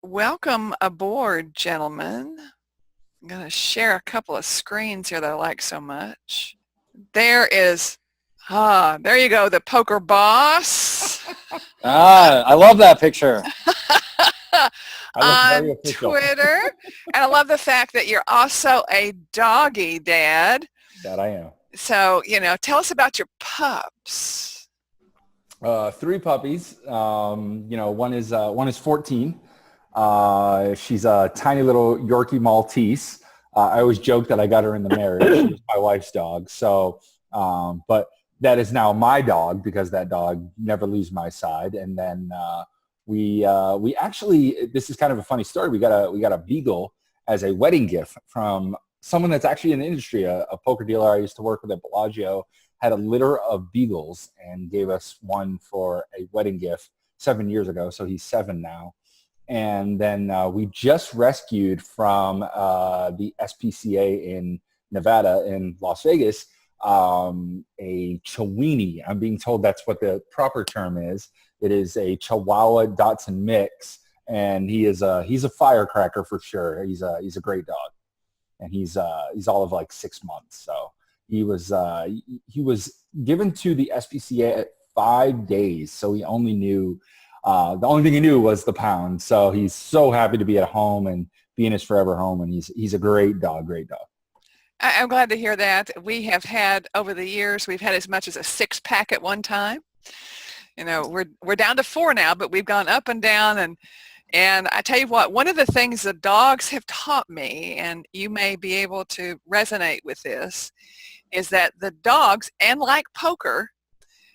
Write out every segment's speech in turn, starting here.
Welcome aboard, gentlemen. I'm going to share a couple of screens here that I like so much. There you go, the poker boss. I love that picture. On Twitter. And I love the fact that you're also a doggy dad. That I am. So, tell us about your pups. 3 puppies. One is 14. She's a tiny little Yorkie Maltese. I always joke that I got her in the marriage. She's my wife's dog. So, but that is now my dog because that dog never leaves my side. And then we actually, this is kind of a funny story. We got a beagle as a wedding gift from someone that's actually in the industry. A poker dealer I used to work with at Bellagio had a litter of beagles and gave us one for a wedding gift 7 years ago. So he's 7 now. And then we just rescued from the SPCA in Nevada in Las Vegas a Chiweenie. I'm being told that's what the proper term is. It is a Chihuahua Dachshund mix, and he's a firecracker for sure. He's a great dog, and he's all of like 6 months. So he was given to the SPCA at 5 days. So he only knew. The only thing he knew was the pound. So he's so happy to be at home and be in his forever home. And he's a great dog, great dog. I'm glad to hear that. We have had, over the years, we've had as much as a 6-pack at one time. We're down to 4 now, but we've gone up and down. And I tell you what, one of the things the dogs have taught me, and you may be able to resonate with this, is that the dogs, and like poker,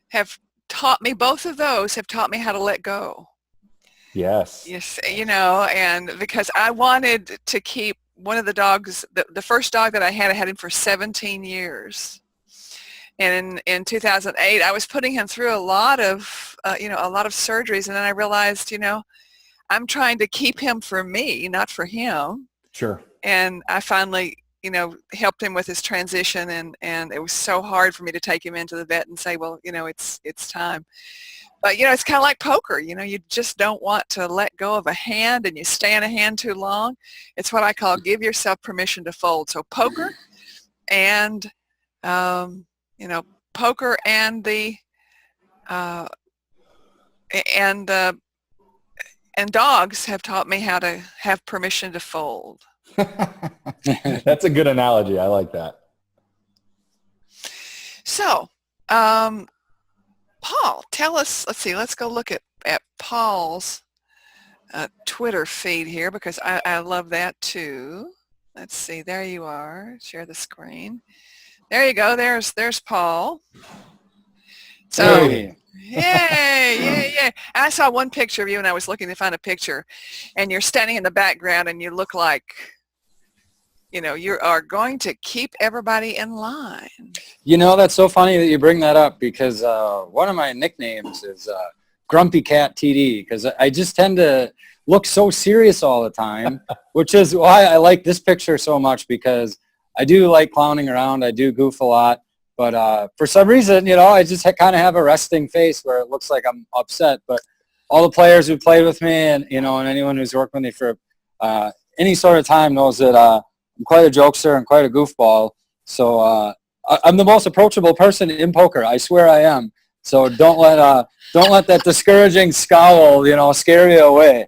have taught me, both of those have taught me how to let go. Yes. Yes, and because I wanted to keep one of the dogs, the first dog that I had him for 17 years. And in 2008, I was putting him through a lot of surgeries. And then I realized, I'm trying to keep him for me, not for him. Sure. And I finally, helped him with his transition, and it was so hard for me to take him into the vet and say, well, it's time. But, it's kind of like poker. You just don't want to let go of a hand, and you stay in a hand too long. It's what I call give yourself permission to fold. So poker and, poker and and dogs have taught me how to have permission to fold. That's a good analogy. I like that. So, Paul, tell us, let's go look at Paul's Twitter feed here, because I love that too. Let's see, there you are. Share the screen. There you go. There's Paul. So, Hey. Yay. I saw one picture of you, and I was looking to find a picture, and you're standing in the background, and you look like, you are going to keep everybody in line. That's so funny that you bring that up, because one of my nicknames is Grumpy Cat TD, because I just tend to look so serious all the time, which is why I like this picture so much, because I do like clowning around. I do goof a lot. But for some reason, I just kind of have a resting face where it looks like I'm upset. But all the players who played with me and anyone who's worked with me for any sort of time knows that I'm quite a jokester and quite a goofball. So I'm the most approachable person in poker. I swear I am. So don't let that discouraging scowl, scare you away.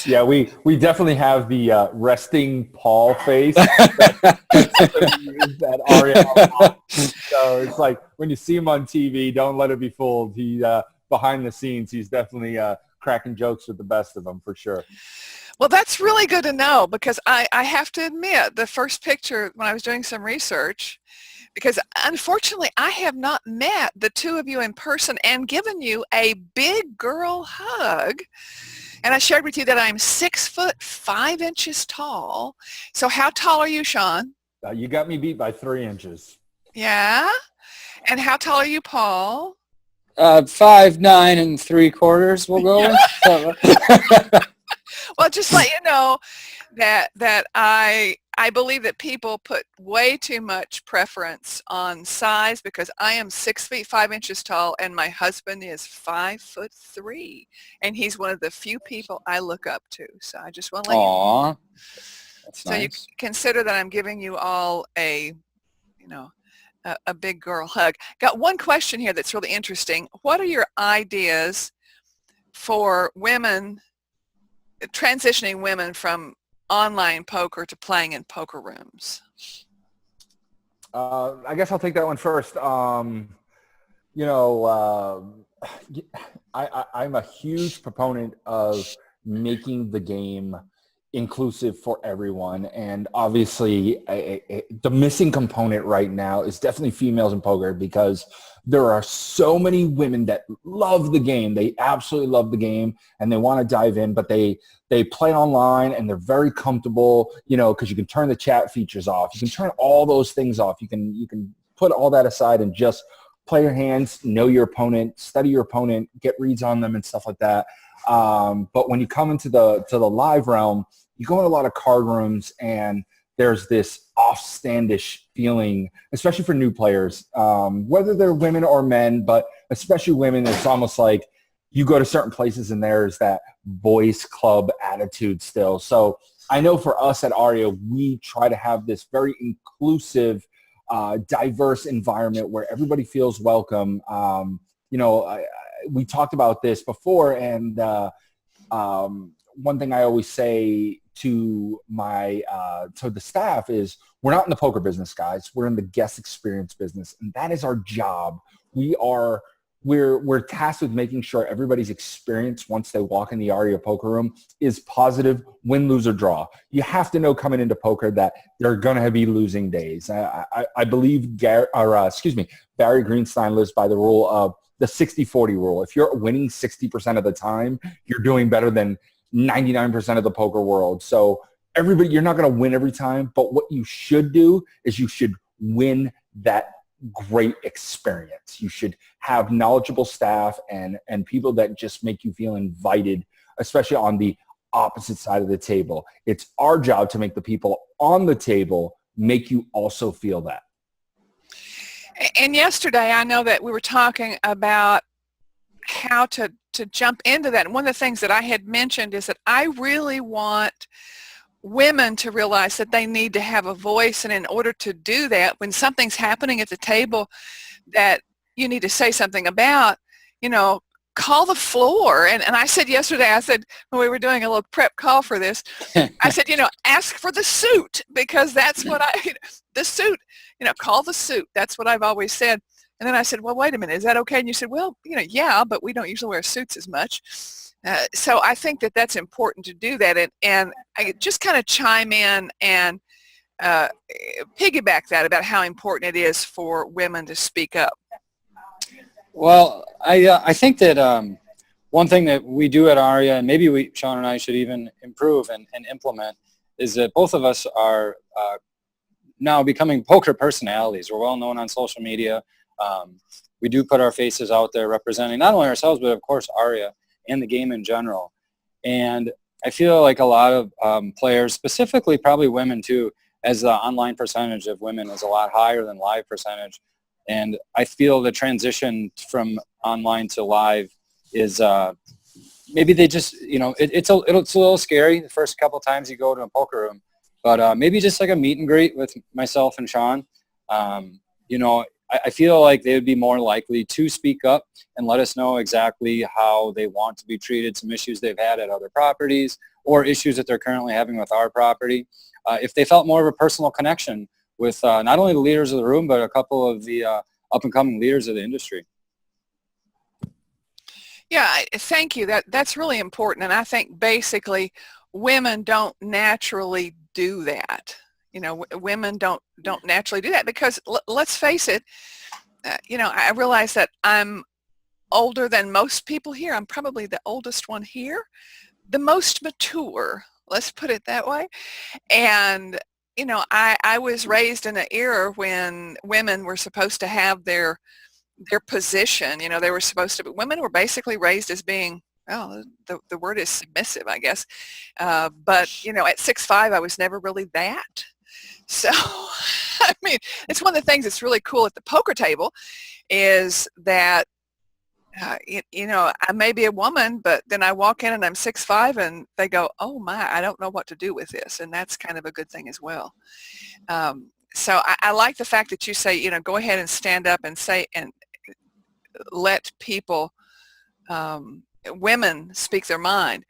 Yeah, we definitely have the resting Paul face. That ARIA. So it's like when you see him on TV, don't let it be fooled. He behind the scenes, he's definitely cracking jokes with the best of them for sure. Well, that's really good to know, because I have to admit, the first picture, when I was doing some research, because unfortunately I have not met the two of you in person and given you a big girl hug. And I shared with you that I'm 6'5" tall. So how tall are you, Sean? You got me beat by 3 inches. Yeah. And how tall are you, Paul? 5'9"3/4. We'll go with. Well, just let you know that I I believe that people put way too much preference on size, because I am 6 feet 5 inches tall and my husband is 5'3", and he's one of the few people I look up to. So I just want to let you know. Aw, that's So you nice. consider that I'm giving you all a, you know, a big girl hug. Got one question here that's really interesting. What are your ideas for women, transitioning women from online poker to playing in poker rooms? I guess I'll take that one first. You know, I'm a huge proponent of making the game inclusive for everyone. And obviously, the missing component right now is definitely females in poker, because there are so many women that love the game. They absolutely love the game and they want to dive in, but they play online and they're very comfortable, you know, because you can turn the chat features off. You can turn all those things off. You can put all that aside and just play your hands, know your opponent, study your opponent, get reads on them and stuff like that. But when you come into the live realm, you go in a lot of card rooms and there's this offstandish feeling, especially for new players, whether they're women or men, but especially women. It's almost like you go to certain places and there's that boys club attitude still. So I know for us at ARIA, we try to have this very inclusive, diverse environment where everybody feels welcome. You know, we talked about this before, and one thing I always say to my to the staff is, we're not in the poker business, guys. We're in the guest experience business, and that is our job. We're tasked with making sure everybody's experience once they walk in the ARIA poker room is positive, win, lose, or draw. You have to know coming into poker that there are going to be losing days. I believe Barry Greenstein lives by the rule of the 60-40 rule. If you're winning 60% of the time, you're doing better than 99% of the poker world. So everybody, you're not going to win every time, but what you should do is you should win that great experience. You should have knowledgeable staff and people that just make you feel invited, especially on the opposite side of the table. It's our job to make the people on the table make you also feel that. And yesterday, I know that we were talking about how to jump into that. And one of the things that I had mentioned is that I really want women to realize that they need to have a voice. And in order to do that, when something's happening at the table that you need to say something about, you know, call the floor. And I said yesterday, I said, when we were doing a little prep call for this, I said, you know, ask for the suit, because that's what the suit, you know, call the suit. That's what I've always said. And then I said, well, wait a minute, is that okay? And you said, well, you know, yeah, but we don't usually wear suits as much. So I think that that's important to do that. And I just kind of chime in and piggyback that about how important it is for women to speak up. Well, I think that one thing that we do at ARIA, and maybe Sean and I should even improve and implement, is that both of us are now becoming poker personalities. We're well known on social media. We do put our faces out there representing not only ourselves, but of course ARIA and the game in general. And I feel like a lot of players, specifically probably women too, as the online percentage of women is a lot higher than live percentage. And I feel the transition from online to live is maybe they just, you know, it's a little scary the first couple of times you go to a poker room, but maybe just like a meet and greet with myself and Sean. You know, I feel like they would be more likely to speak up and let us know exactly how they want to be treated, some issues they've had at other properties or issues that they're currently having with our property. If they felt more of a personal connection with not only the leaders of the room, but a couple of the up-and-coming leaders of the industry. Yeah, thank you. That's really important. And I think basically women don't naturally do that. You know, women don't naturally do that because let's face it, you know, I realize that I'm older than most people here. I'm probably the oldest one here, the most mature, let's put it that way. And, you know, I was raised in an era when women were supposed to have their position. You know, they were supposed to be, women were basically raised as being, well, the word is submissive, I guess. But, you know, at 6'5", I was never really that. So, I mean, it's one of the things that's really cool at the poker table is that, I may be a woman, but then I walk in and I'm 6'5", and they go, oh my, I don't know what to do with this. And that's kind of a good thing as well. So I like the fact that you say, go ahead and stand up and say, and let people, women speak their mind.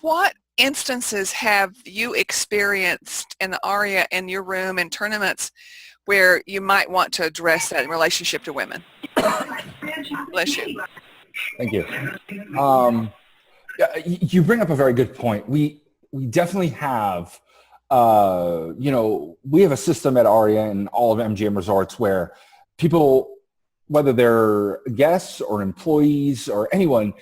What instances have you experienced in the ARIA in your room in tournaments where you might want to address that in relationship to women? Bless you. Thank you. You bring up a very good point. We definitely have, we have a system at ARIA and all of MGM Resorts where people, whether they're guests or employees or anyone,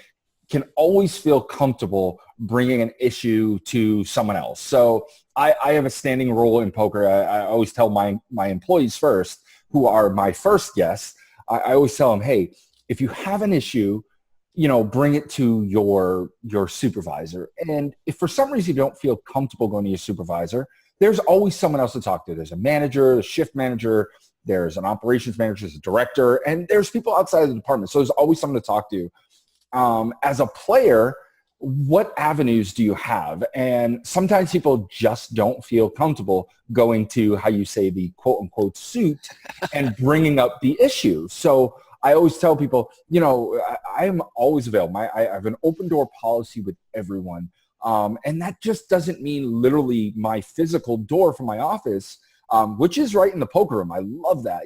can always feel comfortable bringing an issue to someone else. So I have a standing rule in poker. I always tell my employees first, who are my first guests, I always tell them, hey, if you have an issue, bring it to your supervisor. And if for some reason you don't feel comfortable going to your supervisor, there's always someone else to talk to. There's a manager, a shift manager, there's an operations manager, there's a director, and there's people outside of the department. So there's always someone to talk to. As a player, what avenues do you have? And sometimes people just don't feel comfortable going to, how you say, the quote unquote suit and bringing up the issue. So I always tell people, I am always available. I have an open door policy with everyone. And that just doesn't mean literally my physical door for my office, which is right in the poker room. I love that.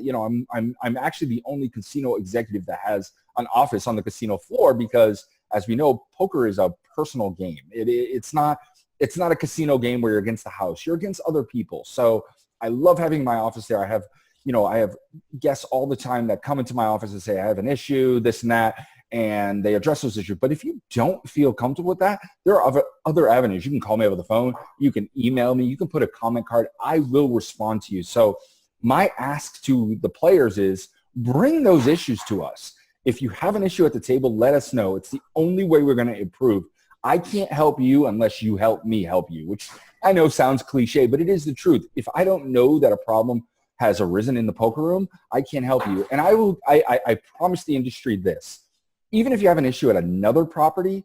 I'm actually the only casino executive that has an office on the casino floor because, as we know, poker is a personal game. It's not a casino game where you're against the house. You're against other people. So I love having my office there. I have guests all the time that come into my office and say, I have an issue, this and that, and they address those issues. But if you don't feel comfortable with that, there are other avenues. You can call me over the phone. You can email me. You can put a comment card. I will respond to you. So my ask to the players is bring those issues to us. If you have an issue at the table, let us know. It's the only way we're going to improve. I can't help you unless you help me help you, which I know sounds cliche, but it is the truth. If I don't know that a problem has arisen in the poker room, I can't help you. And I promise the industry this. Even if you have an issue at another property,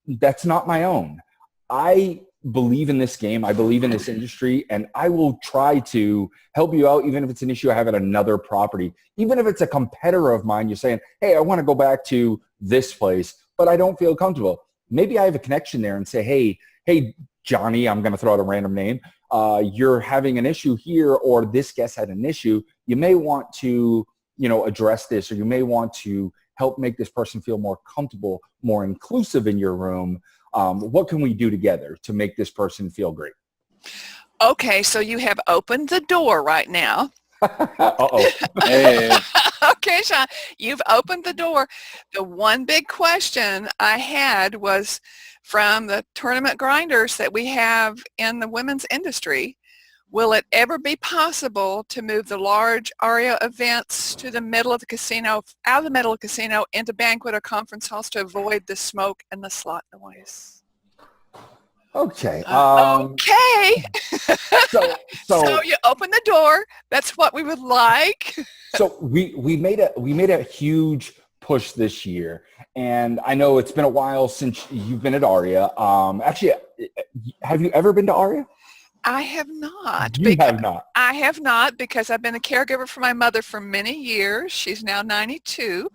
that's not my own. I believe in this game. I believe in this industry, and I will try to help you out even if it's an issue I have at another property. Even if it's a competitor of mine, you're saying, hey, I want to go back to this place, but I don't feel comfortable. Maybe I have a connection there and say, hey, Johnny, I'm going to throw out a random name. You're having an issue here, or this guest had an issue. You may want to, address this, or you may want to help make this person feel more comfortable, more inclusive in your room. What can we do together to make this person feel great? Okay, so you have opened the door right now. Uh-oh. Hey. Okay, Sean, you've opened the door. The one big question I had was from the tournament grinders that we have in the women's industry. Will it ever be possible to move the large ARIA events to the middle of the casino, out of the middle of the casino, into banquet or conference halls to avoid the smoke and the slot noise? Okay. Okay. So you open the door. That's what we would like. So we made a huge push this year, and I know it's been a while since you've been at ARIA. Actually, have you ever been to ARIA? I have not. You have not. I have not, because I've been a caregiver for my mother for many years. She's now 92,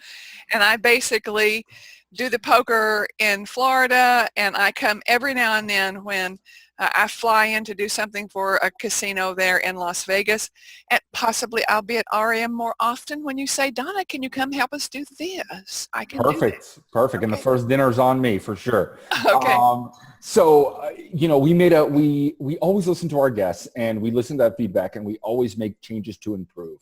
and I basically do the poker in Florida, and I come every now and then when I fly in to do something for a casino there in Las Vegas, and possibly I'll be at ARIA more often. When you say, Donna, can you come help us do this? I can. Perfect. Okay. And the first dinner's on me for sure. Okay. We always listen to our guests, and we listen to that feedback, and we always make changes to improve.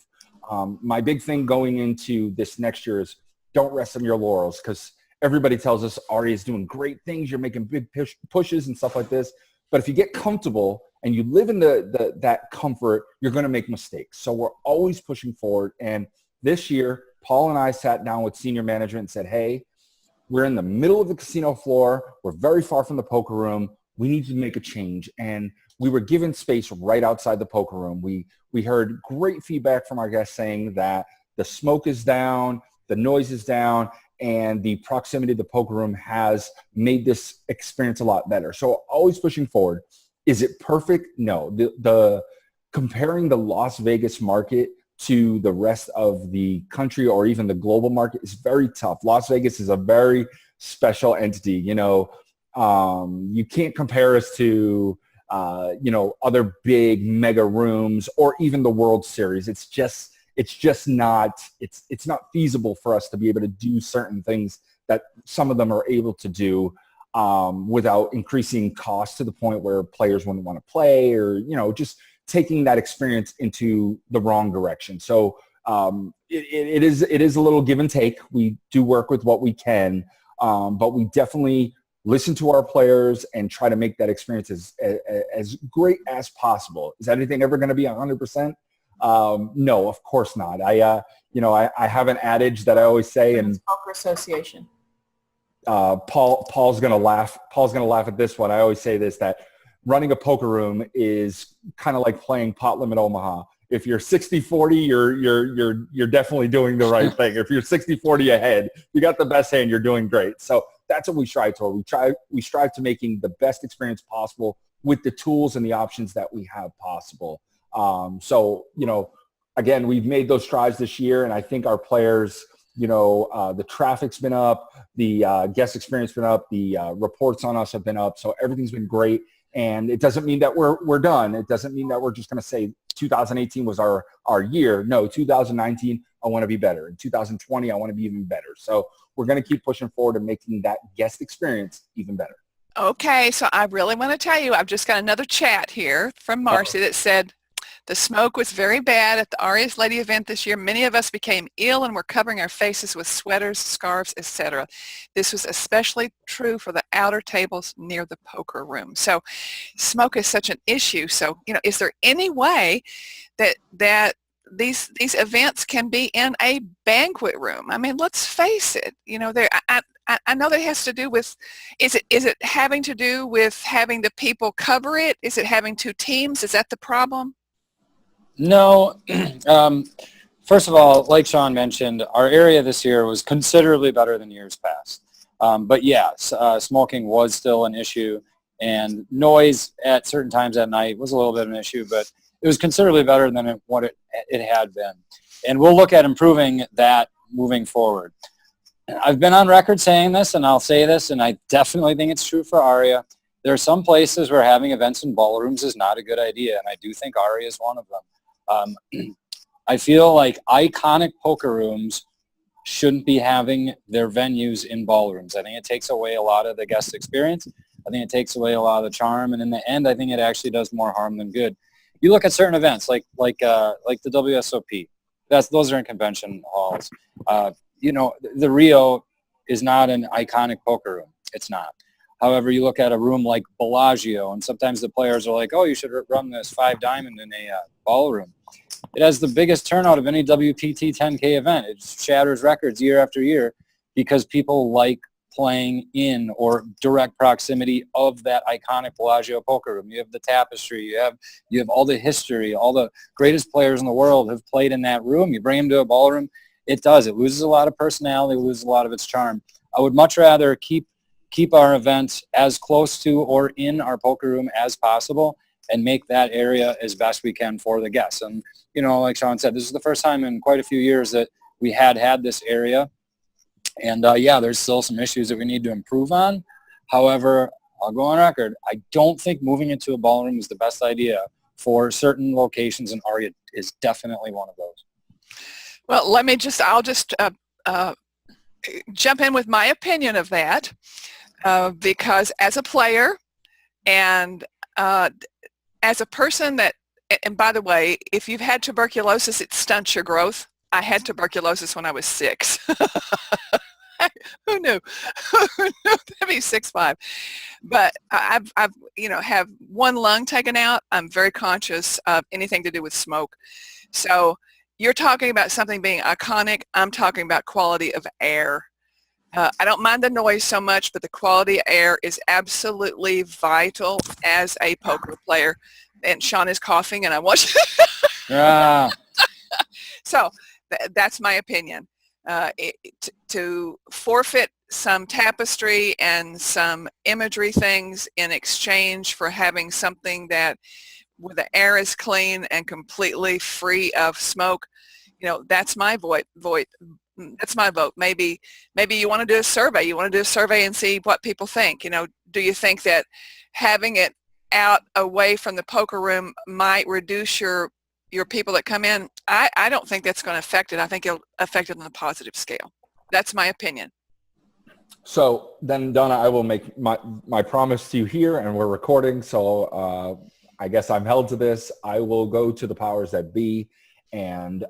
My big thing going into this next year is don't rest on your laurels, because everybody tells us ARIA is doing great things. You're making big pushes and stuff like this. But if you get comfortable and you live in that comfort, you're going to make mistakes. So we're always pushing forward. And this year, Paul and I sat down with senior management and said, hey, we're in the middle of the casino floor. We're very far from the poker room. we need to make a change. And we were given space right outside the poker room. We heard great feedback from our guests saying that the smoke is down, the noise is down, and the proximity to the poker room has made this experience a lot better. So always pushing forward. Is it perfect? No. The comparing the Las Vegas market to the rest of the country or even the global market is very tough. Las Vegas is a very special entity. You can't compare us to other big mega rooms or even the World Series. It's just not feasible for us to be able to do certain things that some of them are able to do without increasing costs to the point where players wouldn't want to play, or just taking that experience into the wrong direction. So it is a little give and take. We do work with what we can, but we definitely listen to our players and try to make that experience as great as possible. Is anything ever going to be 100%? No, of course not. I have an adage that I always say, and Poker Association. Paul's gonna laugh. Paul's gonna laugh at this one. I always say this, that running a poker room is kind of like playing pot limit Omaha. If you're 60-40, you're definitely doing the right thing. If you're 60-40 ahead, you got the best hand, you're doing great. So that's what we strive toward. We strive to making the best experience possible with the tools and the options that we have possible. Again, we've made those strides this year, and I think our players, the traffic's been up, the guest experience been up, the reports on us have been up, so everything's been great. And it doesn't mean that we're done. It doesn't mean that we're just going to say 2018 was our year. No, 2019, I want to be better. In 2020, I want to be even better. So we're going to keep pushing forward and making that guest experience even better. Okay, so I really want to tell you, I've just got another chat here from Marcy that said, the smoke was very bad at the ARIA's Lady event this year. Many of us became ill and were covering our faces with sweaters, scarves, etc. This was especially true for the outer tables near the poker room. So smoke is such an issue. So, is there any way that these events can be in a banquet room? I mean, let's face it, I know that has to do with, is it having to do with having the people cover it? Is it having two teams? Is that the problem? No. First of all, like Sean mentioned, our area this year was considerably better than years past. But yes, smoking was still an issue, and noise at certain times at night was a little bit of an issue, but it was considerably better than what it had been. And we'll look at improving that moving forward. I've been on record saying this, and I'll say this, and I definitely think it's true for ARIA. There are some places where having events in ballrooms is not a good idea, and I do think ARIA is one of them. I feel like iconic poker rooms shouldn't be having their venues in ballrooms. I think it takes away a lot of the guest experience. I think it takes away a lot of the charm, and in the end, I think it actually does more harm than good. You look at certain events like the WSOP. Those are in convention halls. The Rio is not an iconic poker room. It's not. However, you look at a room like Bellagio, and sometimes the players are like, oh, you should run this 5-diamond in a ballroom. It has the biggest turnout of any WPT 10K event. It shatters records year after year because people like playing in or direct proximity of that iconic Bellagio poker room. You have the tapestry. You have all the history. All the greatest players in the world have played in that room. You bring them to a ballroom, it loses a lot of personality, it loses a lot of its charm. I would much rather keep our events as close to or in our poker room as possible and make that area as best we can for the guests. And, like Sean said, this is the first time in quite a few years that we had this area. And, there's still some issues that we need to improve on. However, I'll go on record. I don't think moving into a ballroom is the best idea for certain locations, and ARIA is definitely one of those. Well, I'll just jump in with my opinion of that. Because as a player and as a person and by the way, if you've had tuberculosis, it stunts your growth. I had tuberculosis when I was 6. Who knew? Who knew that'd be 6'5"? But I've have one lung taken out. I'm very conscious of anything to do with smoke. So you're talking about something being iconic. I'm talking about quality of air. I don't mind the noise so much, but the quality of air is absolutely vital as a poker player. And Sean is coughing, and I want Ah, so that's my opinion. To forfeit some tapestry and some imagery things in exchange for having something that where the air is clean and completely free of smoke, that's my vote. That's my vote. Maybe you want to do a survey. You want to do a survey and see what people think. Do you think that having it out away from the poker room might reduce your people that come in? I don't think that's going to affect it. I think it'll affect it on a positive scale. That's my opinion. So then, Donna, I will make my promise to you here, and we're recording, so I guess I'm held to this. I will go to the powers that be, and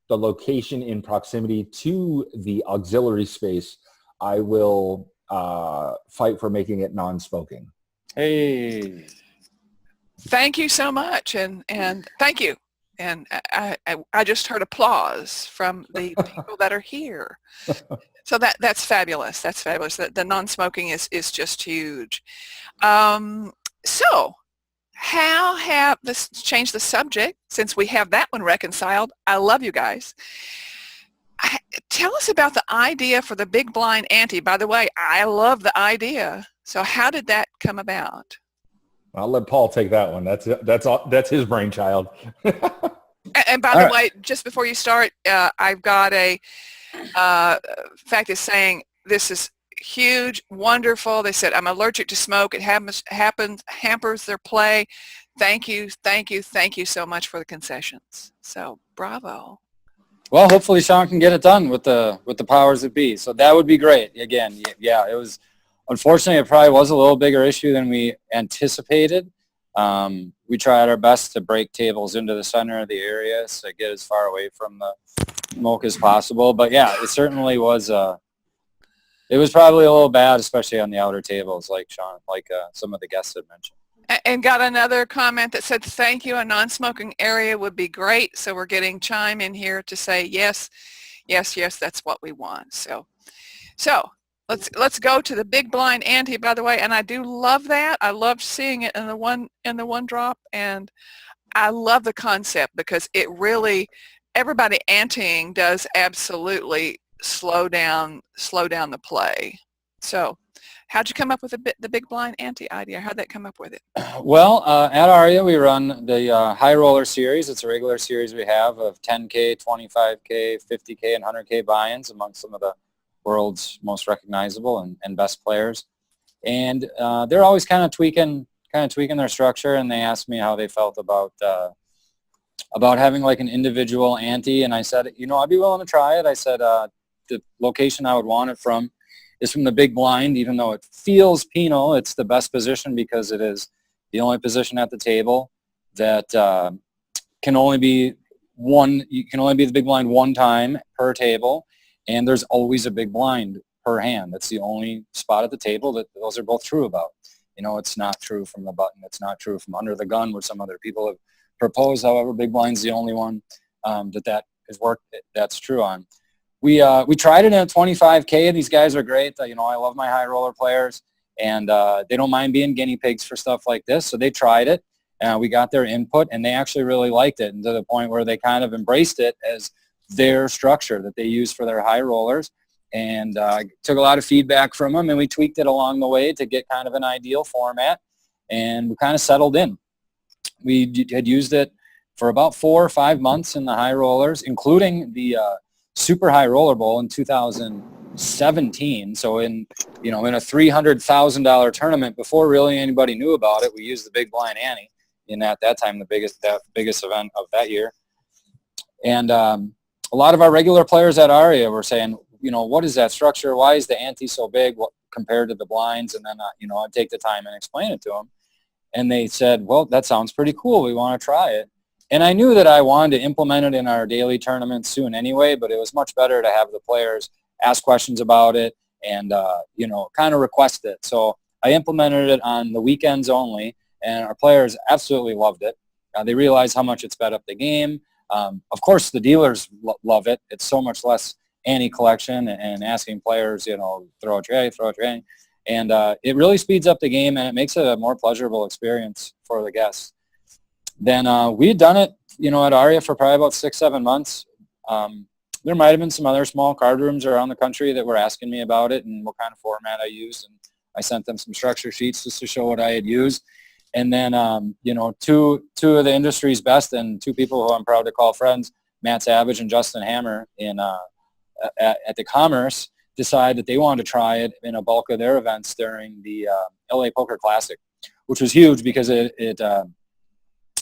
the location in proximity to the auxiliary space, I will fight for making it non-smoking. hey. Thank you so much, and thank you. And I just heard applause from the people that are here. So that's fabulous. That's fabulous. The non-smoking is just huge. So how have this changed the subject since we have that one reconciled? I love you guys. Tell us about the idea for the big blind ante. By the way, I love the idea. So how did that come about? I'll let Paul take that one. That's his brainchild. And by the way, just before you start, I've got a fact is saying this is huge, wonderful. They said, I'm allergic to smoke. It hampers their play. Thank you so much for the concessions. So bravo. Well, hopefully Sean can get it done with the powers that be. So that would be great. Again, yeah, it was, unfortunately, it probably was a little bigger issue than we anticipated. We tried our best to break tables into the center of the area to get as far away from the smoke as possible. But yeah, it certainly was, it was probably a little bad, especially on the outer tables, like Sean, some of the guests had mentioned. And got another comment that said, thank you, a non-smoking area would be great. So we're getting chime in here to say, yes, that's what we want. So let's go to the big blind ante, by the way. And I do love that. I loved seeing it in the one drop. And I love the concept because it really, everybody anteing does absolutely slow down the play. So how'd you come up with the big blind ante idea? How'd that come up with it? Well, at ARIA, we run the high roller series. It's a regular series we have of 10K, 25K, 50K, and 100K buy-ins among some of the world's most recognizable and best players. And they're always kind of tweaking their structure, and they asked me how they felt about having like an individual ante. And I said, I'd be willing to try it. I said the location I would want it from is from the big blind. Even though it feels penal, it's the best position because it is the only position at the table that can only be the big blind one time per table, and there's always a big blind per hand. That's the only spot at the table that those are both true about. It's not true from the button. It's not true from under the gun, where some other people have proposed. However, big blind's the only one that has worked. That's true on. We tried it in a 25K, and these guys are great. I love my high roller players, and they don't mind being guinea pigs for stuff like this. So they tried it, and we got their input, and they actually really liked it, and to the point where they kind of embraced it as their structure that they use for their high rollers. And took a lot of feedback from them, and we tweaked it along the way to get kind of an ideal format, and we kind of settled in. We had used it for about 4 or 5 months in the high rollers, including the Super High Roller Bowl in 2017. So in a $300,000 tournament, before really anybody knew about it, we used the big blind ante in at that time the biggest event of that year. And a lot of our regular players at ARIA were saying, what is that structure? Why is the ante so big compared to the blinds? And then, I'd take the time and explain it to them. And they said, well, that sounds pretty cool. We want to try it. And I knew that I wanted to implement it in our daily tournament soon anyway, but it was much better to have the players ask questions about it and, kind of request it. So I implemented it on the weekends only, and our players absolutely loved it. They realized how much it sped up the game. Of course, the dealers love it. It's so much less ante collection and asking players, you know, throw out your ante. And it really speeds up the game, and it makes it a more pleasurable experience for the guests. Then we had done it, you know, at ARIA for probably about 6-7 months. There might have been some other small card rooms around the country that were asking me about it and what kind of format I used. And I sent them some structure sheets just to show what I had used. And then, you know, two of the industry's best and two people who I'm proud to call friends, Matt Savage and Justin Hammer at the Commerce, decided that they wanted to try it in a bulk of their events during the LA Poker Classic, which was huge because it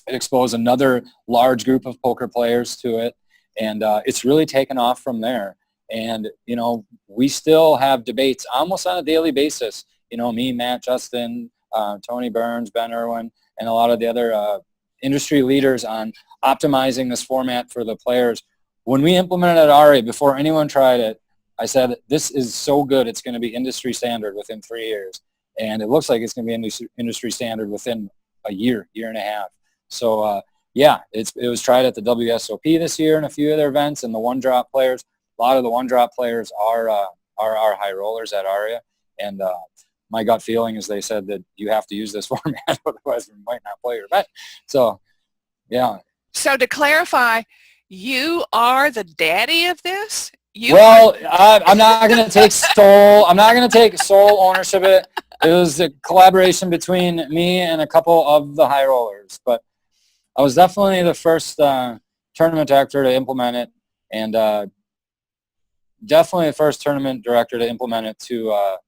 exposed another large group of poker players to it. And it's really taken off from there. And, you know, we still have debates almost on a daily basis. You know, me, Matt, Justin, Tony Burns, Ben Irwin, and a lot of the other industry leaders on optimizing this format for the players. When we implemented ARIA, before anyone tried it, I said, this is so good, it's going to be industry standard within 3 years. And it looks like it's going to be industry standard within a year and a half. So, yeah, it was tried at the WSOP this year and a few other events, and the one-drop players, a lot of the one-drop players are high rollers at ARIA. And my gut feeling is they said that you have to use this format, otherwise we might not play your event. So, yeah. So to clarify, you are the daddy of this? I'm not going to take sole ownership of it. It was a collaboration between me and a couple of the high rollers, but I was definitely the first tournament director to implement it, and definitely the first tournament director to implement it to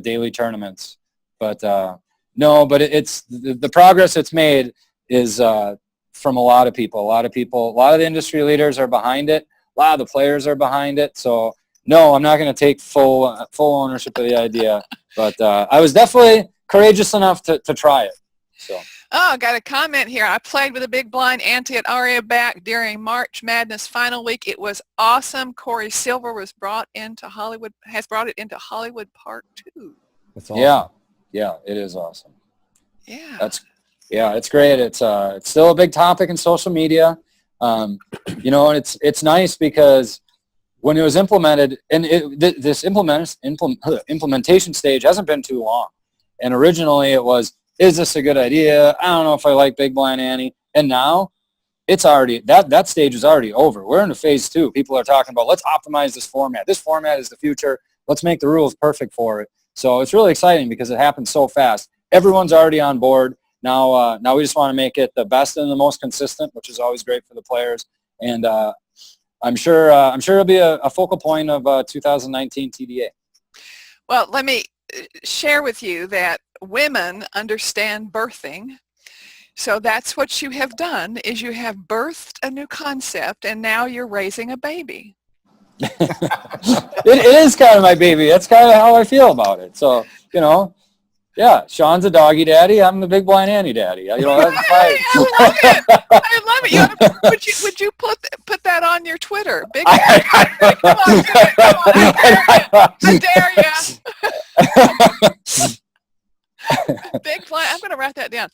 daily tournaments. But no, but it's the progress it's made is from a lot of people. A lot of the industry leaders are behind it. A lot of the players are behind it. So no, I'm not going to take full ownership of the idea. But I was definitely courageous enough to try it. So. Oh, I got a comment here. I played with a big blind ante at ARIA back during March Madness final week. It was awesome. Corey Silver has brought it into Hollywood Part 2. That's awesome. Yeah, it is awesome. Yeah. It's great. It's still a big topic in social media. You know, and it's nice because when it was implemented, and this implementation stage hasn't been too long. And originally it was, is this a good idea? I don't know if I like big blind ante. And now it's already, that stage is already over. We're into phase 2. People are talking about, let's optimize this format. This format is the future. Let's make the rules perfect for it. So it's really exciting because it happens so fast. Everyone's already on board. Now we just want to make it the best and the most consistent, which is always great for the players. And I'm sure it'll be a focal point of 2019 TDA. Well, let me share with you that women understand birthing. So that's what you have done, is you have birthed a new concept, and now you're raising a baby. It is kind of my baby. That's kind of how I feel about it. So, you know, yeah, Sean's a doggy daddy. I'm the big blind ante daddy. You know, that's fine. I love it. Would you put that on your Twitter? Big come on, I dare you. Big blind. I'm going to write that down.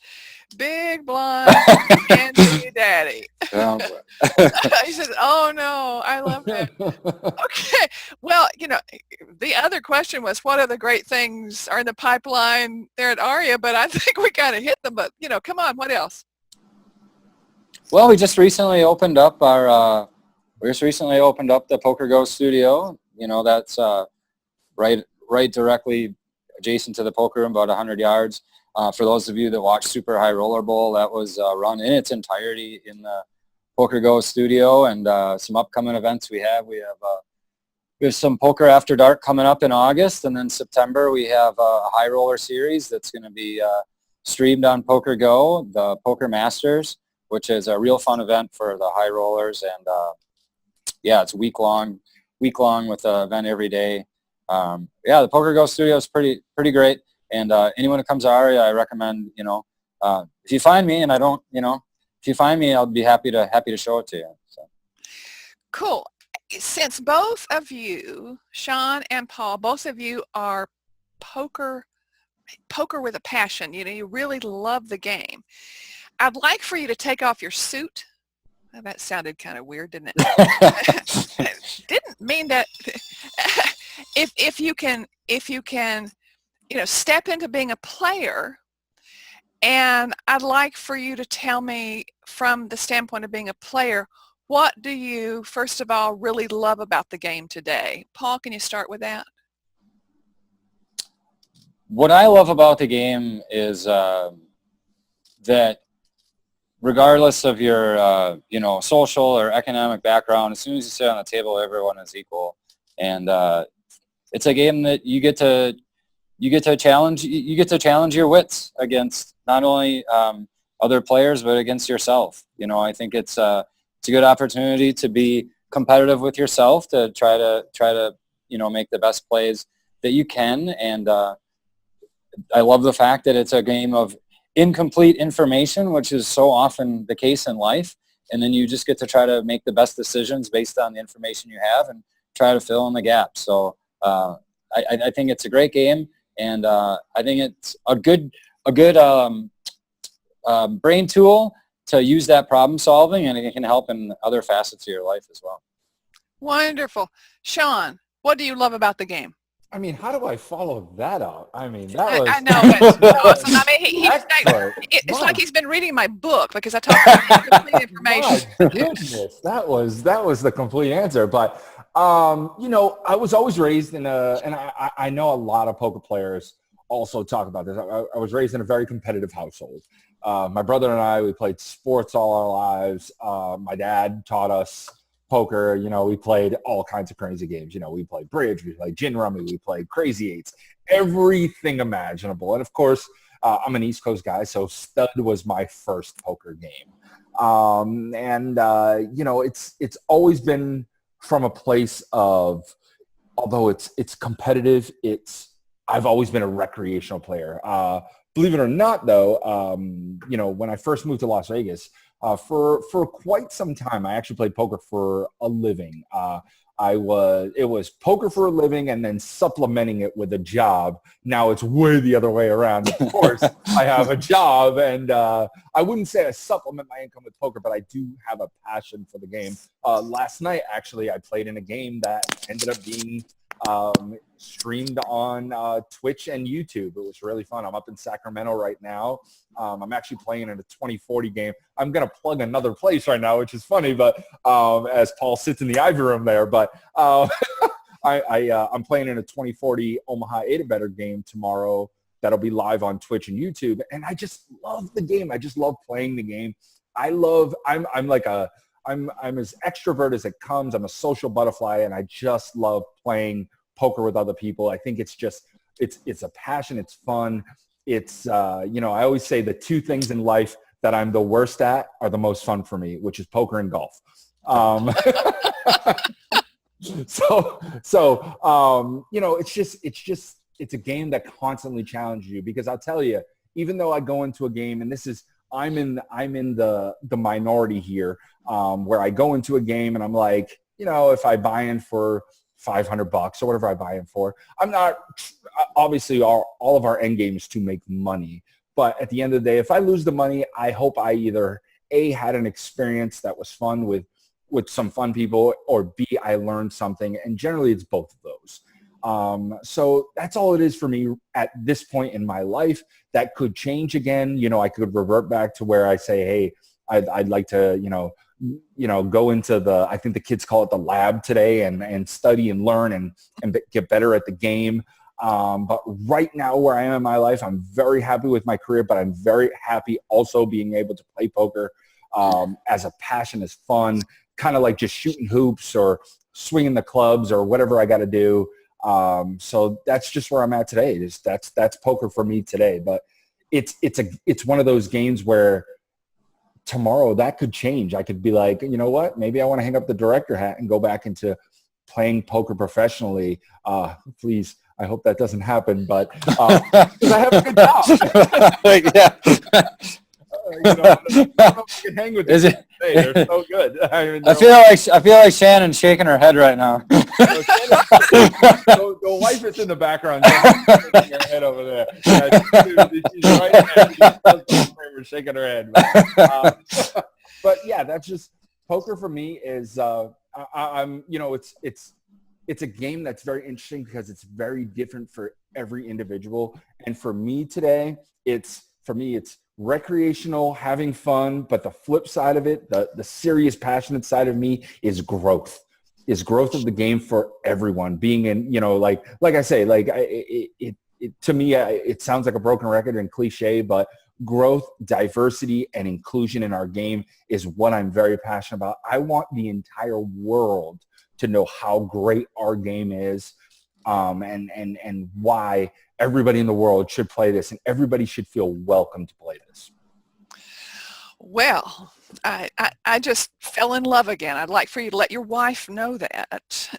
Big blind ante daddy. He says, "Oh no, I love that." Okay. Well, you know, the other question was, what other great things are in the pipeline there at ARIA? But I think we kind of hit them. But you know, come on, what else? Well, we just recently opened up the Poker Go studio. You know, that's right directly adjacent to the poker room, about 100 yards. For those of you that watch Super High Roller Bowl, that was run in its entirety in the Poker Go studio, and some upcoming events we have. We have some Poker After Dark coming up in August, and then September we have a High Roller series that's going to be streamed on Poker Go, the Poker Masters, which is a real fun event for the high rollers, and yeah, it's week long with an event every day. Yeah, the Poker Go studio is pretty great. And anyone who comes to ARIA, I recommend, you know, if you find me, and I don't, you know, if you find me, I'll be happy to show it to you. So. Cool. Since both of you, Sean and Paul, both of you are poker with a passion, you know, you really love the game. I'd like for you to take off your suit Well, that sounded kind of weird, didn't it? Didn't mean that. If you can, step into being a player, and I'd like for you to tell me from the standpoint of being a player, what do you, first of all, really love about the game today? Paul, can you start with that? What I love about the game is that regardless of your, social or economic background, as soon as you sit on the table, everyone is equal. And it's a game that you get to challenge your wits against not only other players, but against yourself. I think it's a good opportunity to be competitive with yourself, to try to make the best plays that you can. And I love the fact that it's a game of incomplete information, which is so often the case in life. And then you just get to try to make the best decisions based on the information you have and try to fill in the gaps. So I think it's a great game, and I think it's a good brain tool to use that problem solving, and it can help in other facets of your life as well. Wonderful. Sean, what do you love about the game? I mean, how do I follow that up? I mean, that was... I know, but awesome. I mean, it's like he's been reading my book, because I talk about complete information. My goodness, that was the complete answer. But, I was always raised in and I know a lot of poker players also talk about this. I was raised in a very competitive household. My brother and I, we played sports all our lives. My dad taught us poker. We played all kinds of crazy games. We played bridge, we played gin rummy, we played crazy eights, everything imaginable. And of course, I'm an East Coast guy, so stud was my first poker game. It's always been from a place of, although it's competitive, I've always been a recreational player. Believe it or not, though, when I first moved to Las Vegas, for quite some time, I actually played poker for a living. It was poker for a living and then supplementing it with a job. Now it's way the other way around. Of course, I have a job, and I wouldn't say I supplement my income with poker, but I do have a passion for the game. Last night, actually, I played in a game that ended up being streamed on Twitch and YouTube. It was really fun. I'm up in Sacramento right now. I'm actually playing in a 2040 game. I'm going to plug another place right now, which is funny, but as Paul sits in the Ivy room there, but I'm playing in a 2040 Omaha 8-better game tomorrow that'll be live on Twitch and YouTube. And I just love the game. I just love playing the game. I'm as extrovert as it comes. I'm a social butterfly, and I just love playing poker with other people. I think it's a passion. It's fun. It's, I always say the two things in life that I'm the worst at are the most fun for me, which is poker and golf. It's a game that constantly challenges you, because I'll tell you, even though I go into a game, and I'm in the minority here, where I go into a game and I'm like, if I buy in for $500 or whatever I buy in for, I'm not, obviously all of our end game is to make money. But at the end of the day, if I lose the money, I hope I either A, had an experience that was fun with some fun people, or B, I learned something. And generally it's both of those. So that's all it is for me at this point in my life. That could change again. I could revert back to where I say, hey, I'd like to, go into I think the kids call it the lab today, and study and learn and get better at the game. But right now where I am in my life, I'm very happy with my career, but I'm very happy also being able to play poker as a passion, as fun, kind of like just shooting hoops or swinging the clubs or whatever I got to do. So that's just where I'm at today. That's poker for me today. But it's one of those games where tomorrow that could change. I could be like, you know what? Maybe I want to hang up the director hat and go back into playing poker professionally. Please, I hope that doesn't happen. But because I have a good job. Yeah. I don't know if I can hang with them. They're so good. I feel like Shannon's shaking her head right now. The wife is in the background shaking her head over there. She's right there. She's shaking her head. But yeah, that's just poker for me is I'm it's a game that's very interesting because it's very different for every individual. And for me today, it's recreational, having fun, but the flip side of it, the serious, passionate side of me is growth of the game for everyone. Being in, like I say, to me, it sounds like a broken record and cliche, but growth, diversity, and inclusion in our game is what I'm very passionate about. I want the entire world to know how great our game is, and why everybody in the world should play this, and everybody should feel welcome to play this. Well, I just fell in love again. I'd like for you to let your wife know that.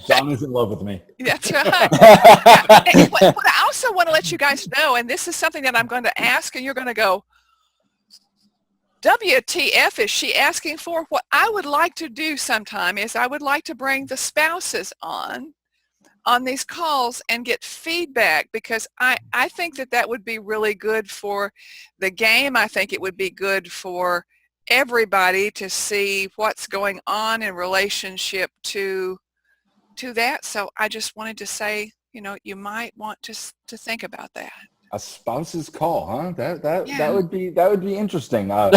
Donna's in love with me. That's right. But I also want to let you guys know, and this is something that I'm going to ask, and you're going to go, WTF is she asking for? What I would like to do sometime is I would like to bring the spouses on these calls and get feedback, because I think that would be really good for the game. I think it would be good for everybody to see what's going on in relationship to that. So I just wanted to say, you might want to think about that. A spouse's call, huh? Yeah. That would be interesting. I'd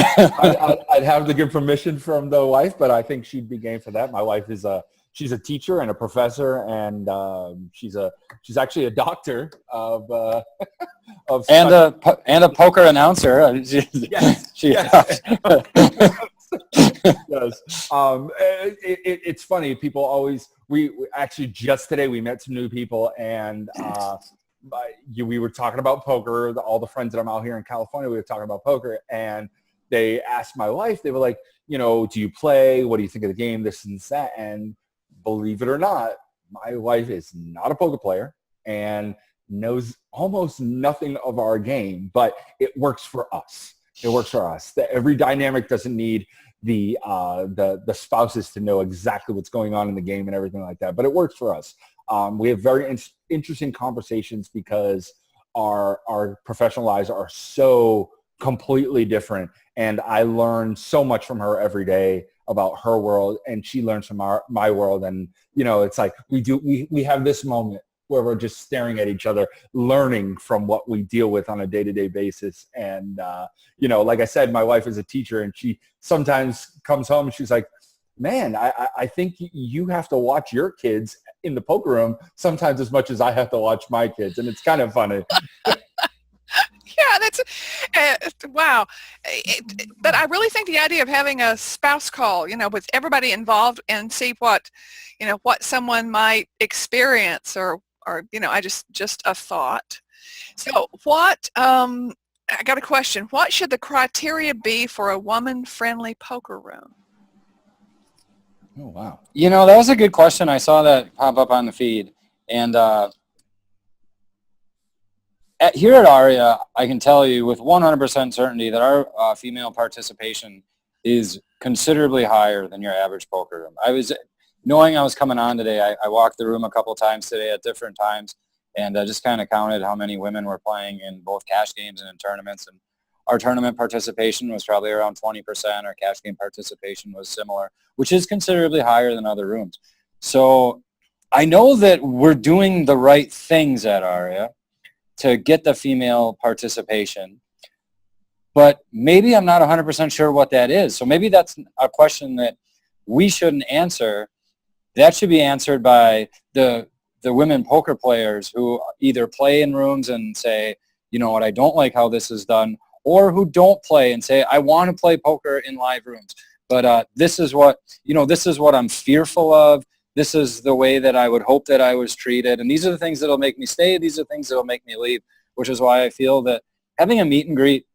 have to give permission from the wife, but I think she'd be game for that. My wife is she's a teacher and a professor, and she's actually a doctor of and a poker announcer. Yes. Yes. Yes. It's funny. People always we actually just today we met some new people, and we were talking about poker. All the friends that I'm out here in California, we were talking about poker, and they asked my wife. They were like, do you play? What do you think of the game? This and that. And believe it or not, my wife is not a poker player and knows almost nothing of our game, but it works for us. It works for us. Every dynamic doesn't need the spouses to know exactly what's going on in the game and everything like that, but it works for us. We have very interesting conversations because our professional lives are so completely different, and I learn so much from her every day about her world, and she learns from my world. And it's like we have this moment where we're just staring at each other, learning from what we deal with on a day-to-day basis. And like I said, my wife is a teacher, and she sometimes comes home and she's like, man, I think you have to watch your kids in the poker room sometimes as much as I have to watch my kids. And it's kind of funny. Yeah, that's wow. But I really think the idea of having a spouse call, with everybody involved, and see what someone might experience, or I just a thought. So what, I got a question. What should the criteria be for a woman-friendly poker room? Oh, wow. That was a good question. I saw that pop up on the feed. And here at ARIA, I can tell you with 100% certainty that our female participation is considerably higher than your average poker room. Knowing I was coming on today, I walked the room a couple times today at different times, and I just kind of counted how many women were playing in both cash games and in tournaments. And our tournament participation was probably around 20%. Our cash game participation was similar, which is considerably higher than other rooms. So I know that we're doing the right things at ARIA to get the female participation, but maybe I'm not 100% sure what that is. So maybe that's a question that we shouldn't answer. That should be answered by the women poker players who either play in rooms and say, I don't like how this is done, or who don't play and say, I want to play poker in live rooms, but this is what I'm fearful of. This is the way that I would hope that I was treated. And these are the things that'll make me stay. These are the things that'll make me leave, which is why I feel that having a meet and greet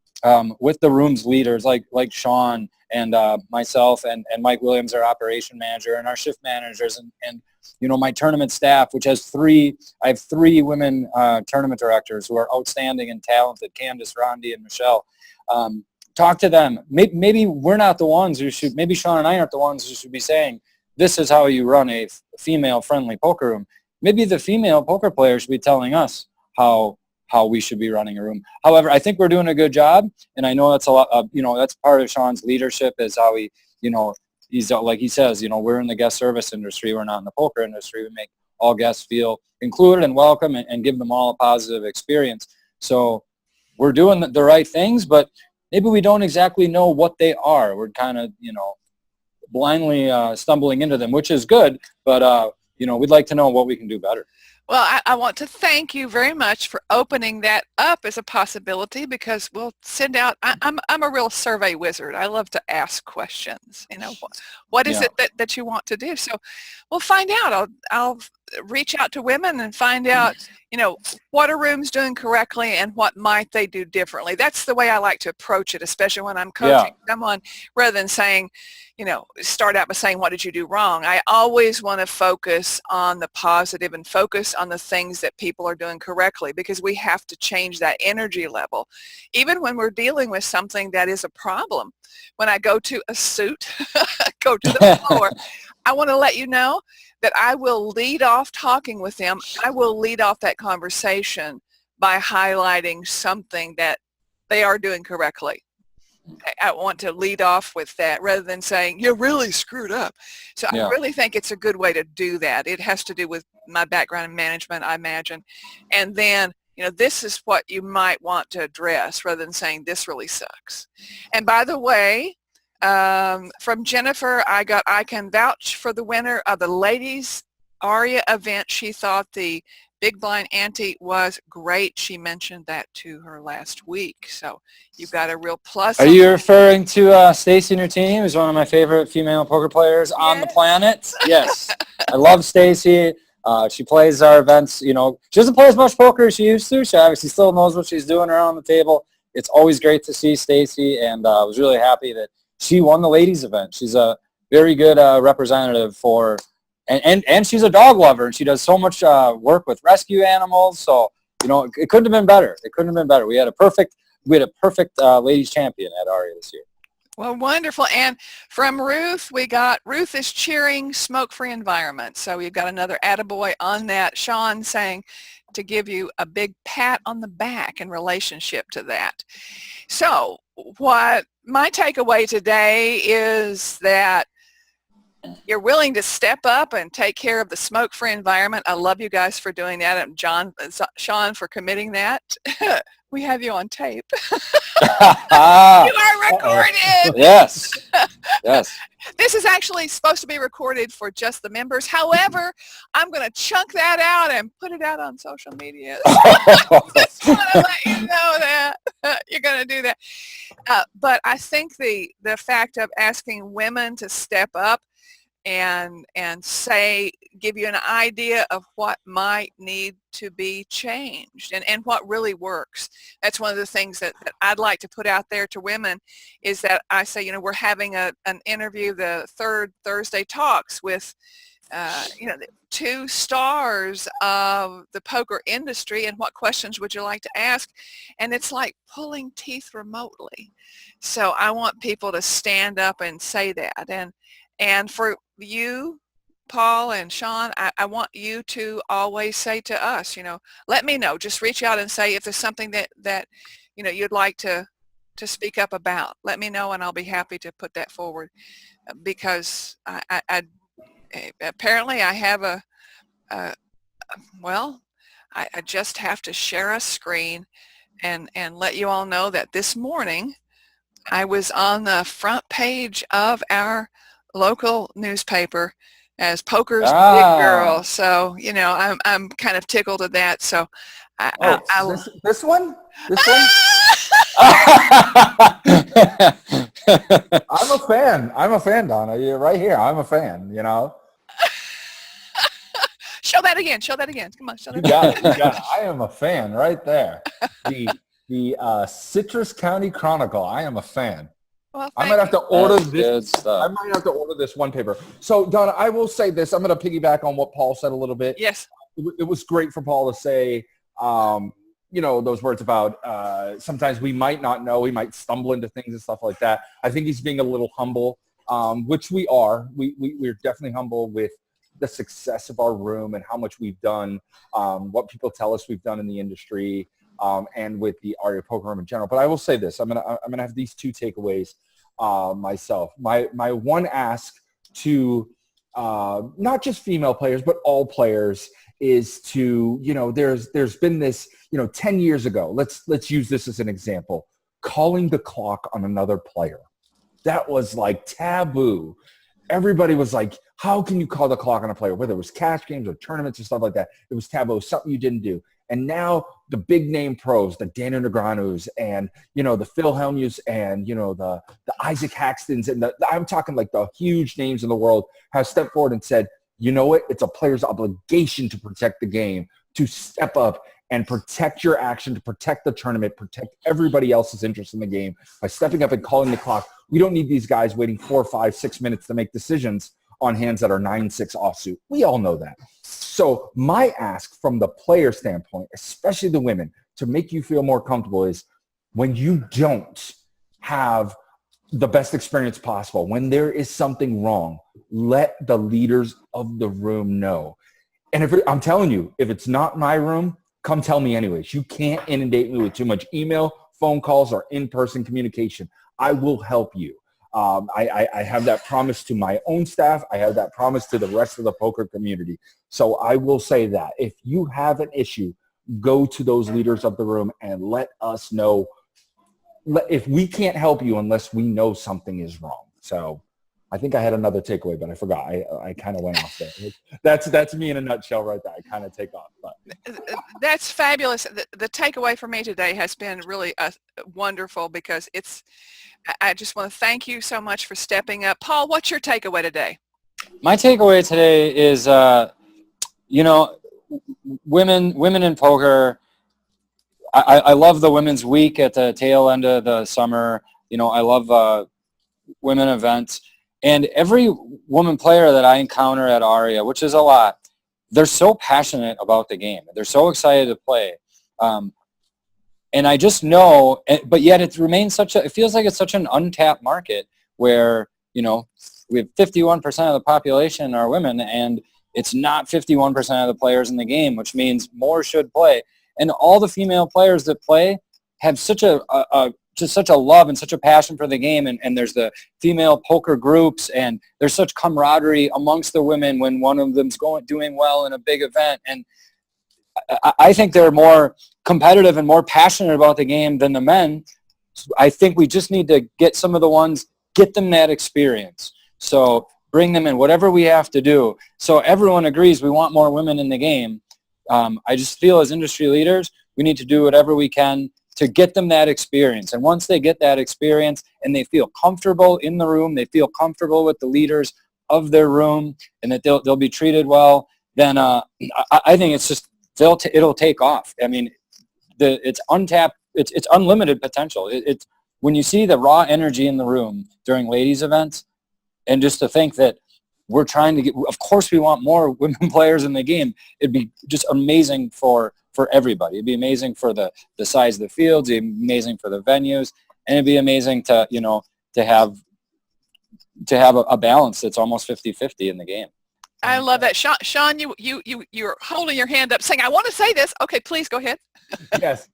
with the room's leaders like Sean and myself and Mike Williams, our operation manager, and our shift managers, and my tournament staff, which has I have three women tournament directors who are outstanding and talented, Candace, Rondi, and Michelle. Talk to them. Maybe we're not the ones who should, maybe Sean and I aren't the ones who should be saying, this is how you run a female-friendly poker room. Maybe the female poker players should be telling us how we should be running a room. However, I think we're doing a good job, and I know that's a lot of, that's part of Sean's leadership, is how he's like he says, we're in the guest service industry. We're not in the poker industry. We make all guests feel included and welcome and give them all a positive experience. So we're doing the right things, but maybe we don't exactly know what they are. We're kind of, blindly stumbling into them, which is good, but, we'd like to know what we can do better. Well, I want to thank you very much for opening that up as a possibility, because we'll send out, I'm a real survey wizard. I love to ask questions, what is it that you want to do? So we'll find out. I'll reach out to women and find out, what are rooms doing correctly and what might they do differently. That's the way I like to approach it, especially when I'm coaching someone, rather than saying, start out by saying, what did you do wrong? I always want to focus on the positive and focus on the things that people are doing correctly, because we have to change that energy level. Even when we're dealing with something that is a problem, when I go to a suit, go to the floor, I want to let you know that I will lead off talking with them. I will lead off that conversation by highlighting something that they are doing correctly. I want to lead off with that rather than saying, you really screwed up. So I really think it's a good way to do that. It has to do with my background in management, I imagine. And then, this is what you might want to address rather than saying this really sucks. And by the way, from Jennifer, I can vouch for the winner of the ladies ARIA event. She thought the Big Blind Ante was great. She mentioned that to her last week. So you've got a real plus. Are you referring to Stacy and her team, who's one of my favorite female poker players on the planet? Yes. I love Stacy. She plays our events. She doesn't play as much poker as she used to. She obviously still knows what she's doing around the table. It's always great to see Stacy, and I was really happy that she won the ladies event. She's a very good representative for And she's a dog lover, and she does so much work with rescue animals. So, it couldn't have been better. It couldn't have been better. We had a perfect ladies champion at ARIA this year. Well, wonderful. And from Ruth, Ruth is cheering smoke-free environment. So we've got another attaboy on that. Sean saying to give you a big pat on the back in relationship to that. So what my takeaway today is that you're willing to step up and take care of the smoke-free environment. I love you guys for doing that. And Sean for committing that. We have you on tape. You are recorded. Yes. Yes. This is actually supposed to be recorded for just the members. However, I'm going to chunk that out and put it out on social media. Just want to let you know that you're going to do that. But I think the fact of asking women to step up and give you an idea of what might need to be changed and what really works. That's one of the things that I'd like to put out there to women, is that I say, we're having an interview, the third Thursday Talks with, the 2 stars of the poker industry, and what questions would you like to ask? And it's like pulling teeth remotely. So I want people to stand up and say that. And for you, Paul and Sean, I want you to always say to us, let me know. Just reach out and say if there's something that you'd like to speak up about. Let me know, and I'll be happy to put that forward. Because I apparently I have I just have to share a screen and let you all know that this morning I was on the front page of our local newspaper as poker's big girl. So, I'm kind of tickled at that. So this one? This one? I'm a fan. I'm a fan, Donna. You're right here. I'm a fan, Show that again. Show that again. Come on. Show that again. You got it. I am a fan right there. The Citrus County Chronicle. I am a fan. Well, I might have to order this. Good stuff. I might have to order this one paper. So, Donna, I will say this. I'm going to piggyback on what Paul said a little bit. Yes. It was great for Paul to say, those words about sometimes we might not know. We might stumble into things and stuff like that. I think he's being a little humble, which we are. We're definitely humble with the success of our room and how much we've done, what people tell us we've done in the industry, and with the ARIA poker room in general. But I will say this. I'm gonna have these 2 takeaways. myself. My one ask to not just female players, but all players is to, there's been this, 10 years ago, let's use this as an example, calling the clock on another player. That was like taboo. Everybody was like, how can you call the clock on a player? Whether it was cash games or tournaments or stuff like that, it was taboo, something you didn't do. And now the big name pros, the Dana Negreanu's and, the Phil Hellmuths and, the Isaac Haxtons and I'm talking like the huge names in the world have stepped forward and said, you know what? It's a player's obligation to protect the game, to step up and protect your action, to protect the tournament, protect everybody else's interest in the game by stepping up and calling the clock. We don't need these guys waiting 4, 5, 6 minutes to make decisions on hands that are 9-6 offsuit. We all know that. So my ask from the player standpoint, especially the women, to make you feel more comfortable is when you don't have the best experience possible, when there is something wrong, let the leaders of the room know. And I'm telling you, if it's not my room, come tell me anyways. You can't inundate me with too much email, phone calls, or in-person communication. I will help you. I have that promise to my own staff. I have that promise to the rest of the poker community. So I will say that if you have an issue, go to those leaders of the room and let us know. If we can't help you unless we know something is wrong. So I think I had another takeaway, but I forgot. I kind of went off there. That's me in a nutshell right there. I kind of take off. But. That's fabulous. The takeaway for me today has been really wonderful because I just want to thank you so much for stepping up. Paul, what's your takeaway today? My takeaway today is, women in poker. I love the women's week at the tail end of the summer. I love women events. And every woman player that I encounter at ARIA, which is a lot, they're so passionate about the game. They're so excited to play. And I just know, but yet it remains it feels like it's such an untapped market where, we have 51% of the population are women and it's not 51% of the players in the game, which means more should play. And all the female players that play have such just such a love and such a passion for the game. And there's the female poker groups and there's such camaraderie amongst the women when one of them's doing well in a big event. And I think they're more competitive and more passionate about the game than the men. I think we just need to get some of the ones, get them that experience. So bring them in, whatever we have to do. So everyone agrees we want more women in the game. I just feel as industry leaders, we need to do whatever we can to get them that experience. And once they get that experience and they feel comfortable in the room, they feel comfortable with the leaders of their room and that they'll be treated well, then I think it's just, it'll take off. I mean, it's untapped, it's unlimited potential. It's when you see the raw energy in the room during ladies events, and just to think that we're trying to get, of course we want more women players in the game. It'd be just amazing for everybody. It'd be amazing for the size of the fields, it'd be amazing for the venues, and it'd be amazing to, to have a balance that's almost 50-50 in the game. I love that. Sean, you're holding your hand up saying, I want to say this. Okay, please go ahead. Yes.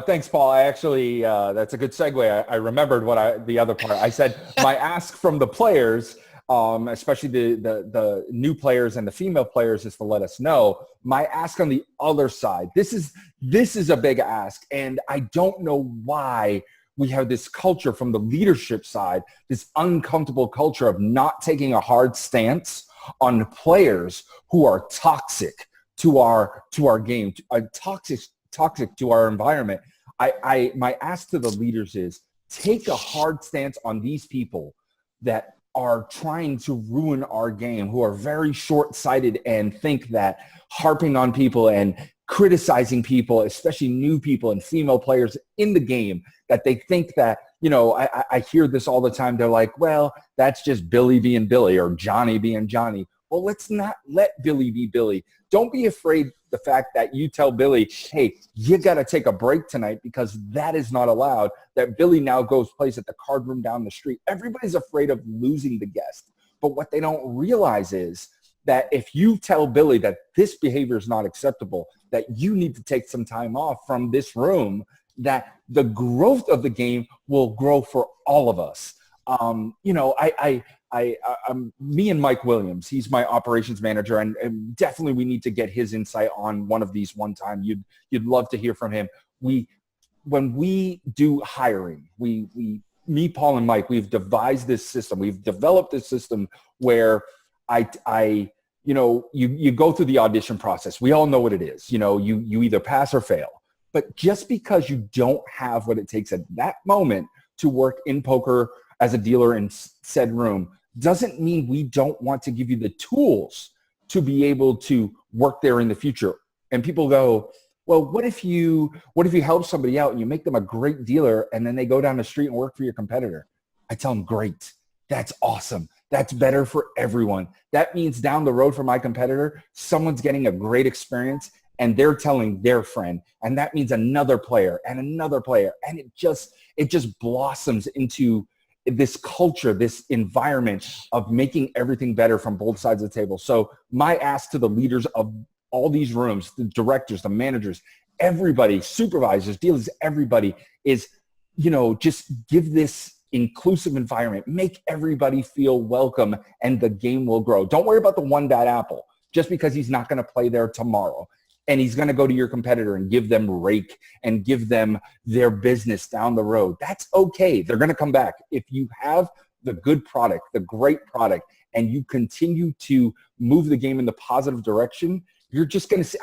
Thanks, Paul. I actually, that's a good segue. I remembered the other part. I said my ask from the players, especially the new players and the female players, is to let us know. My ask on the other side, this is a big ask, and I don't know why we have this culture from the leadership side, this uncomfortable culture of not taking a hard stance on players who are toxic to our game, toxic to our environment. My ask to the leaders is take a hard stance on these people that are trying to ruin our game, who are very short-sighted and think that harping on people and criticizing people, especially new people and female players in the game, that they think that, I hear this all the time. They're like, well, that's just Billy being Billy or Johnny being Johnny. Well, let's not let Billy be Billy. Don't be afraid the fact that you tell Billy, hey, you got to take a break tonight because that is not allowed, that Billy now plays at the card room down the street. Everybody's afraid of losing the guest. But what they don't realize is that if you tell Billy that this behavior is not acceptable, that you need to take some time off from this room, that the growth of the game will grow for all of us. You know, me and Mike Williams, he's my operations manager, and definitely we need to get his insight on one of these one time. You'd love to hear from him. When we do hiring, me, Paul, and Mike, we've devised this system. We've developed this system where you know, you go through the audition process. We all know what it is. You know, you either pass or fail. But just because you don't have what it takes at that moment to work in poker as a dealer in said room doesn't mean we don't want to give you the tools to be able to work there in the future. And people go, well, what if you help somebody out and you make them a great dealer and then they go down the street and work for your competitor? I tell them, great. That's awesome. That's better for everyone. That means down the road for my competitor, someone's getting a great experience and they're telling their friend. And that means another player and another player. And it just blossoms into this culture, this environment of making everything better from both sides of the table. So my ask to the leaders of all these rooms, the directors, the managers, everybody, supervisors, dealers, everybody is, you know, just give this inclusive environment, make everybody feel welcome, and the game will grow. Don't worry about the one bad apple just because he's not going to play there tomorrow. And he's going to go to your competitor and give them rake and give them their business down the road. That's okay. They're going to come back. If you have the good product, the great product, and you continue to move the game in the positive direction, you're just going to see,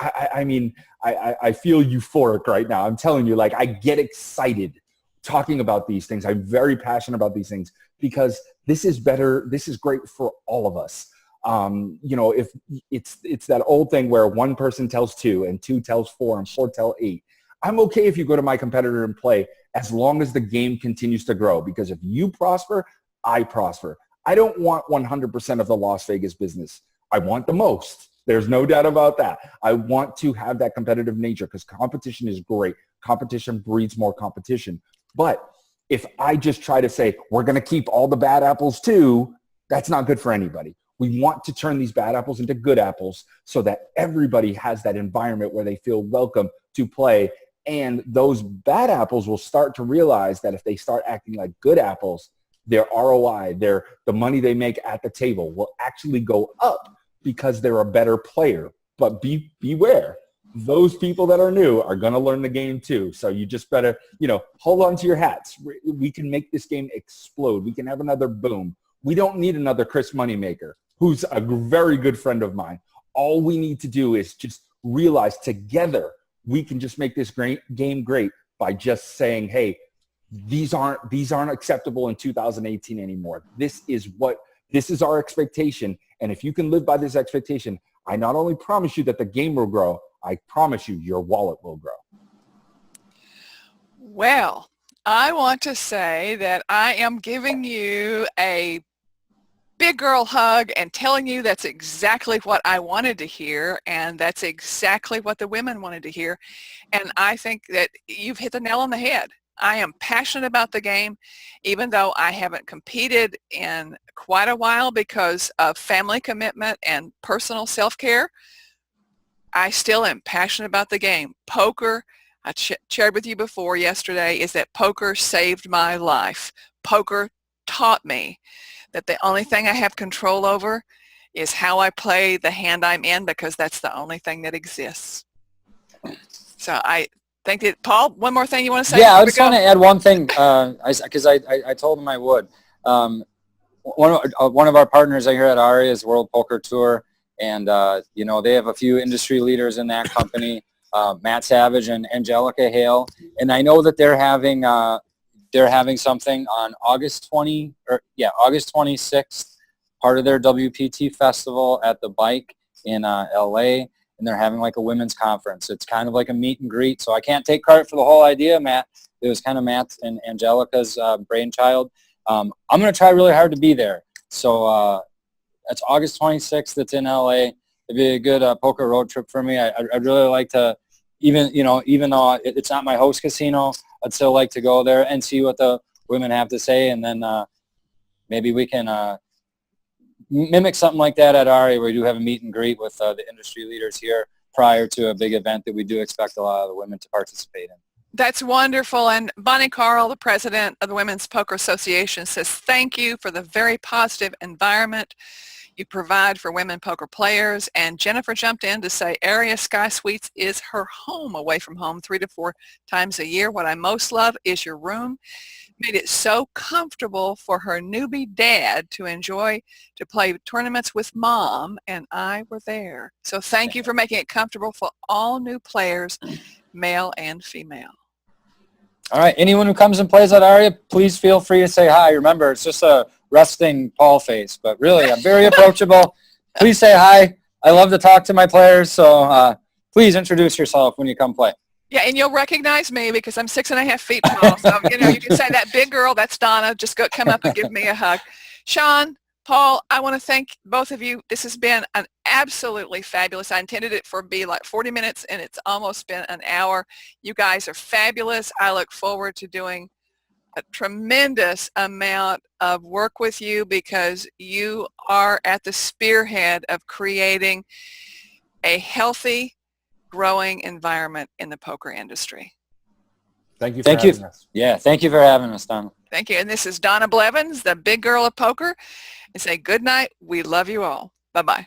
I feel euphoric right now. I'm telling you, like, I get excited talking about these things. I'm very passionate about these things because this is better. This is great for all of us. You know, if it's that old thing where one person tells two and two tells four and four tell eight. I'm okay if you go to my competitor and play as long as the game continues to grow, because if you prosper, I prosper. I don't want 100% of the Las Vegas business. I want the most. There's no doubt about that. I want to have that competitive nature because competition is great. Competition breeds more competition. But if I just try to say, we're going to keep all the bad apples too, that's not good for anybody. We want to turn these bad apples into good apples so that everybody has that environment where they feel welcome to play. And those bad apples will start to realize that if they start acting like good apples, their ROI, the money they make at the table will actually go up because they're a better player. But beware. Those people that are new are going to learn the game too. So you just better, you know, hold on to your hats. We can make this game explode. We can have another boom. We don't need another Chris Moneymaker, who's a very good friend of mine. All we need to do is just realize together we can just make this game great by just saying, hey, these aren't acceptable in 2018 anymore. This is our expectation. And if you can live by this expectation, I not only promise you that the game will grow, I promise you your wallet will grow. Well, I want to say that I am giving you a big girl hug and telling you that's exactly what I wanted to hear, and that's exactly what the women wanted to hear. And I think that you've hit the nail on the head. I am passionate about the game, even though I haven't competed in quite a while because of family commitment and personal self-care. I still am passionate about the game. Poker, I shared with you before yesterday, is that poker saved my life. Poker taught me that the only thing I have control over is how I play the hand I'm in, because that's the only thing that exists. So I think that, Paul, one more thing you want to say? Yeah, I just want to add one thing, because I told him I would. One of our partners here at ARIA is World Poker Tour, and you know, they have a few industry leaders in that company, Matt Savage and Angelica Hale, and I know that they're having something on August 26th, part of their WPT festival at the Bike in LA, and they're having like a women's conference. It's kind of like a meet and greet, so I can't take credit for the whole idea, Matt. It was kind of Matt and Angelica's brainchild. I'm going to try really hard to be there. So it's August 26th. It's in LA. It'd be a good poker road trip for me. I'd really like to, even though it's not my host casino, I'd still like to go there and see what the women have to say, and then maybe we can mimic something like that at ARIA, where we do have a meet and greet with the industry leaders here prior to a big event that we do expect a lot of the women to participate in. That's wonderful. And Bonnie Carl, the president of the Women's Poker Association, says thank you for the very positive environment you provide for women poker players. And Jennifer jumped in to say ARIA Sky Suites is her home away from home 3 to 4 times a year. What I most love is your room. Made it so comfortable for her newbie dad to enjoy to play tournaments with mom, and I were there. So thank you for making it comfortable for all new players, male and female. All right. Anyone who comes and plays at ARIA, please feel free to say hi. Remember, it's just a resting Paul face, but really, I'm very approachable. Please say hi. I love to talk to my players, so please introduce yourself when you come play. Yeah, and you'll recognize me because I'm 6.5 feet tall. So, you know, you can say that big girl, that's Donna. Just come up and give me a hug. Sean, Paul, I want to thank both of you. This has been an absolutely fabulous. I intended it for be like 40 minutes, and it's almost been an hour. You guys are fabulous. I look forward to doing a tremendous amount of work with you because you are at the spearhead of creating a healthy, growing environment in the poker industry. Thank you for having us. Yeah, thank you for having us, Donna. Thank you. And this is Donna Blevins, the big girl of poker, and say good night. We love you all. Bye-bye.